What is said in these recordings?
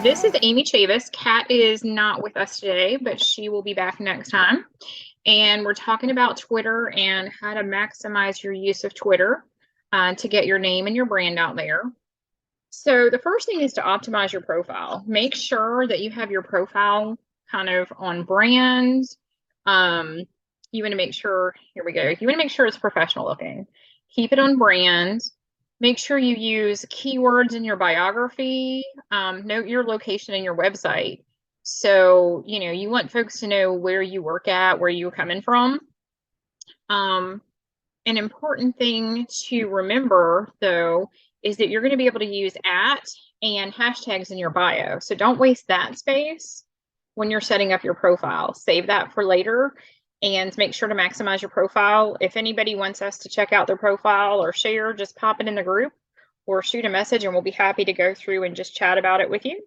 This is Amy Chavis. Kat is not with us today, but she will be back next time. And we're talking about Twitter and how to maximize your use of Twitter to get your name and your brand out there. So the first thing is to optimize your profile. Make sure that you have your profile kind of on brand. You want to make sure, here we go. You want to make sure it's professional looking. Keep it on brand. Make sure you use keywords in your biography. Note your location and your website. So, you want folks to know where you work at, where you're coming from. An important thing to remember, though, is that you're going to be able to use @ and hashtags in your bio. So don't waste that space when you're setting up your profile. Save that for later and make sure to maximize your profile. If anybody wants us to check out their profile or share, just pop it in the group or shoot a message and we'll be happy to go through and just chat about it with you.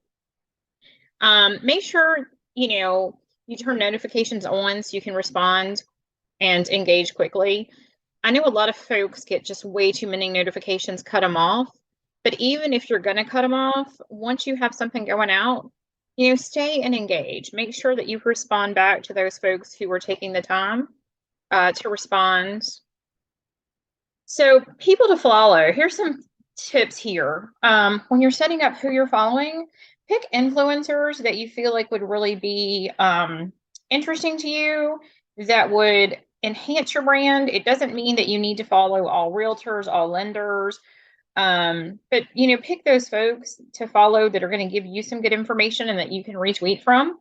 Make sure, you turn notifications on so you can respond and engage quickly. I know a lot of folks get just way too many notifications, cut them off. But even if you're going to cut them off, once you have something going out, stay and engage. Make sure that you respond back to those folks who are taking the time to respond. So people to follow, here's some tips here. When you're setting up who you're following, pick influencers that you feel like would really be interesting to you, that would enhance your brand. It doesn't mean that you need to follow all realtors, all lenders, but pick those folks to follow that are going to give you some good information and that you can retweet from.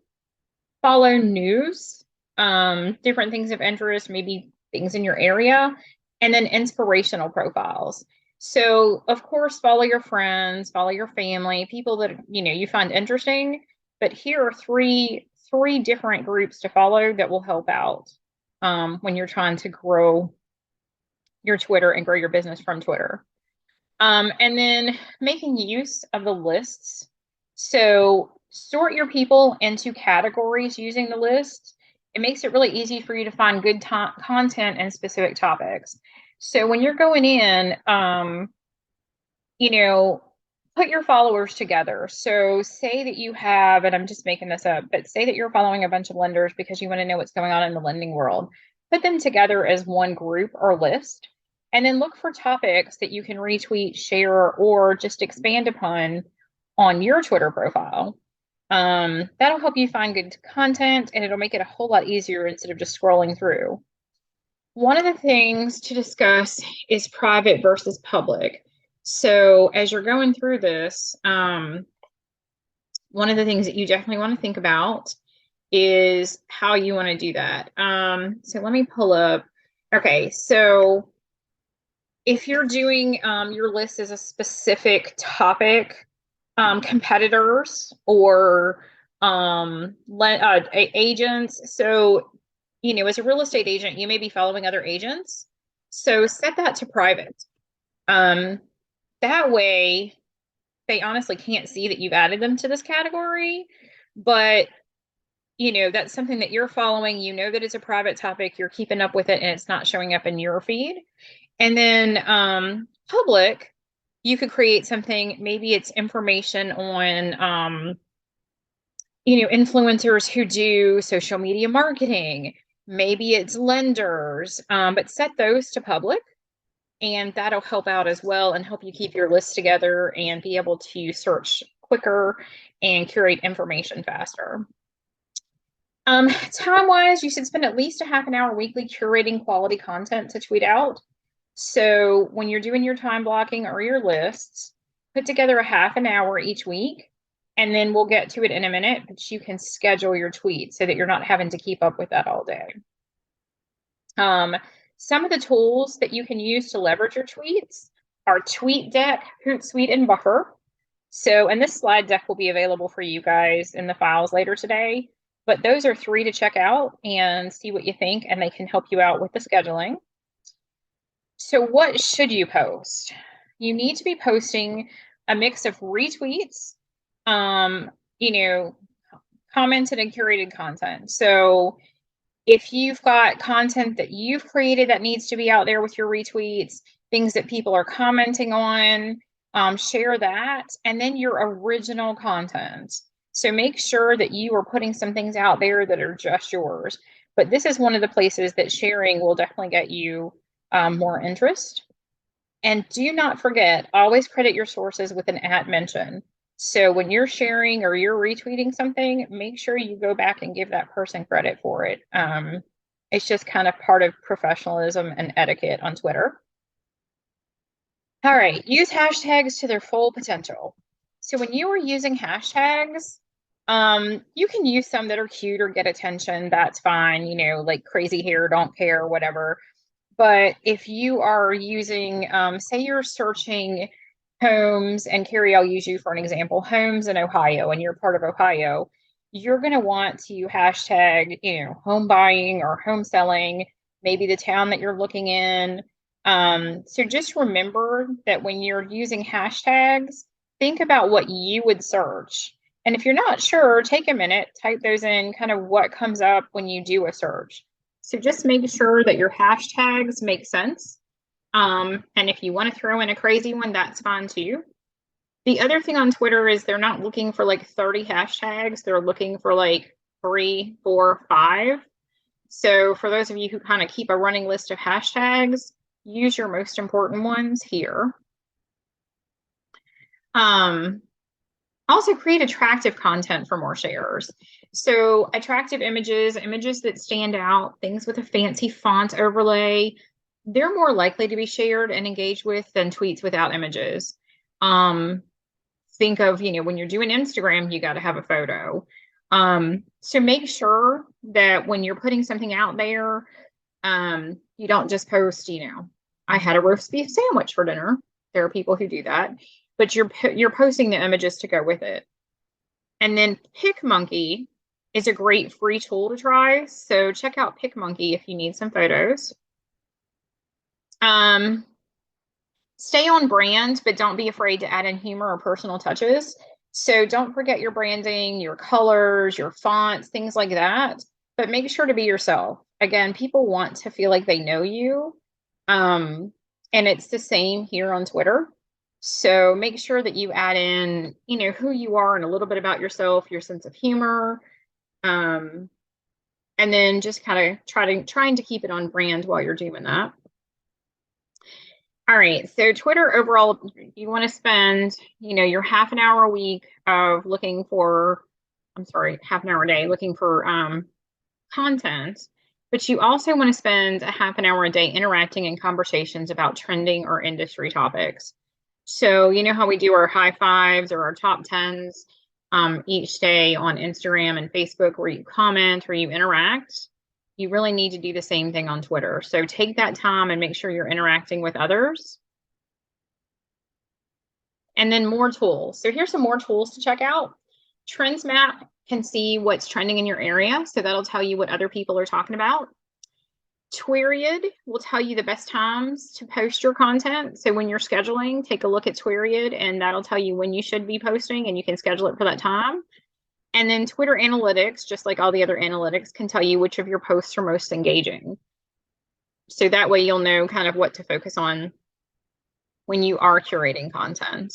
Follow news, different things of interest, maybe things in your area, and then inspirational profiles. So of course, follow your friends, follow your family, people that you find interesting. But here are three different groups to follow that will help out when you're trying to grow your Twitter and grow your business from Twitter. And then making use of the lists. So sort your people into categories using the list. It makes it really easy for you to find good content and specific topics. So when you're going in, put your followers together. So say that you have, and I'm just making this up, but say that you're following a bunch of lenders because you want to know what's going on in the lending world. Put them together as one group or list, and then look for topics that you can retweet, share, or just expand upon on your Twitter profile. That'll help you find good content, and it'll make it a whole lot easier instead of just scrolling through. One of the things to discuss is private versus public. So as you're going through this, one of the things that you definitely want to think about is how you want to do that. So let me pull up. Okay, so if you're doing your list as a specific topic, competitors or agents. So, as a real estate agent, you may be following other agents. So set that to private. That way, they honestly can't see that you've added them to this category, but that's something that you're following. That it's a private topic, you're keeping up with it, and it's not showing up in your feed. And then public, you could create something, maybe it's information on influencers who do social media marketing, maybe it's lenders, but set those to public. And that'll help out as well and help you keep your list together and be able to search quicker and curate information faster. Time-wise, you should spend at least a half an hour weekly curating quality content to tweet out. So when you're doing your time blocking or your lists, put together a half an hour each week, and then we'll get to it in a minute, but you can schedule your tweets so that you're not having to keep up with that all day. Some of the tools that you can use to leverage your tweets are TweetDeck, Hootsuite, and Buffer. So, and this slide deck will be available for you guys in the files later today, but those are 3 to check out and see what you think, and they can help you out with the scheduling. So what should you post? You need to be posting a mix of retweets, commented and curated content. So if you've got content that you've created that needs to be out there with your retweets, things that people are commenting on, share that, and then your original content. So make sure that you are putting some things out there that are just yours. But this is one of the places that sharing will definitely get you more interest. And do not forget, always credit your sources with an @ mention. So when you're sharing or you're retweeting something, make sure you go back and give that person credit for it. It's just kind of part of professionalism and etiquette on Twitter. All right, use hashtags to their full potential. So when you are using hashtags, you can use some that are cute or get attention. That's fine, you know, like crazy hair, don't care, whatever. But if you are using, say you're searching homes, and Carrie, I'll use you for an example, homes in Ohio, and you're part of Ohio, you're going to want to hashtag, you know, home buying or home selling, maybe the town that you're looking in. So just remember that when you're using hashtags, think about what you would search. And if you're not sure, take a minute, type those in, kind of what comes up when you do a search. So just make sure that your hashtags make sense. And if you want to throw in a crazy one, that's fine too. The other thing on Twitter is they're not looking for like 30 hashtags. They're looking for like 3, 4, 5. So for those of you who kind of keep a running list of hashtags, use your most important ones here. Also create attractive content for more sharers. So attractive images, images that stand out, things with a fancy font overlay, they're more likely to be shared and engaged with than tweets without images. Think of, you know, when you're doing Instagram, you got to have a photo. So make sure that when you're putting something out there, you don't just post, you know, I had a roast beef sandwich for dinner. There are people who do that, but you're posting the images to go with it. And then PicMonkey is a great free tool to try. So check out PicMonkey if you need some photos. Stay on brand, but don't be afraid to add in humor or personal touches. So don't forget your branding, your colors, your fonts, things like that, but make sure to be yourself. Again, people want to feel like they know you. And it's the same here on Twitter. So make sure that you add in, you know, who you are and a little bit about yourself, your sense of humor. And then just kind of trying to keep it on brand while you're doing that. All right, so Twitter overall, you want to spend, you know, your half an hour a week of looking for, half an hour a day looking for content, but you also want to spend a half an hour a day interacting in conversations about trending or industry topics. So you know how we do our high fives or our top 10s each day on Instagram and Facebook, where you comment or you interact. You really need to do the same thing on Twitter. So take that time and make sure you're interacting with others. And then more tools. So here's some more tools to check out. Trends Map can see what's trending in your area. So that'll tell you what other people are talking about. Twiriad will tell you the best times to post your content. So when you're scheduling, take a look at Twiriad, and that'll tell you when you should be posting, and you can schedule it for that time. And then Twitter Analytics, just like all the other analytics, can tell you which of your posts are most engaging. So that way you'll know kind of what to focus on when you are curating content.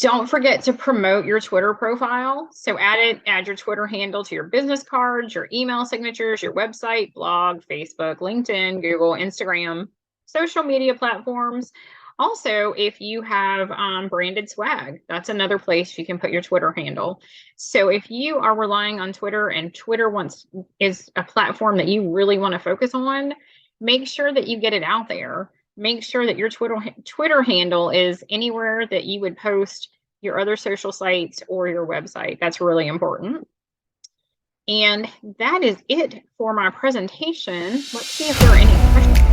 Don't forget to promote your Twitter profile. So add your Twitter handle to your business cards, your email signatures, your website, blog, Facebook, LinkedIn, Google, Instagram, social media platforms. Also, if you have branded swag, that's another place you can put your Twitter handle. So if you are relying on Twitter and Twitter is a platform that you really want to focus on, make sure that you get it out there. Make sure that your Twitter handle is anywhere that you would post your other social sites or your website. That's really important. And that is it for my presentation. Let's see if there are any questions.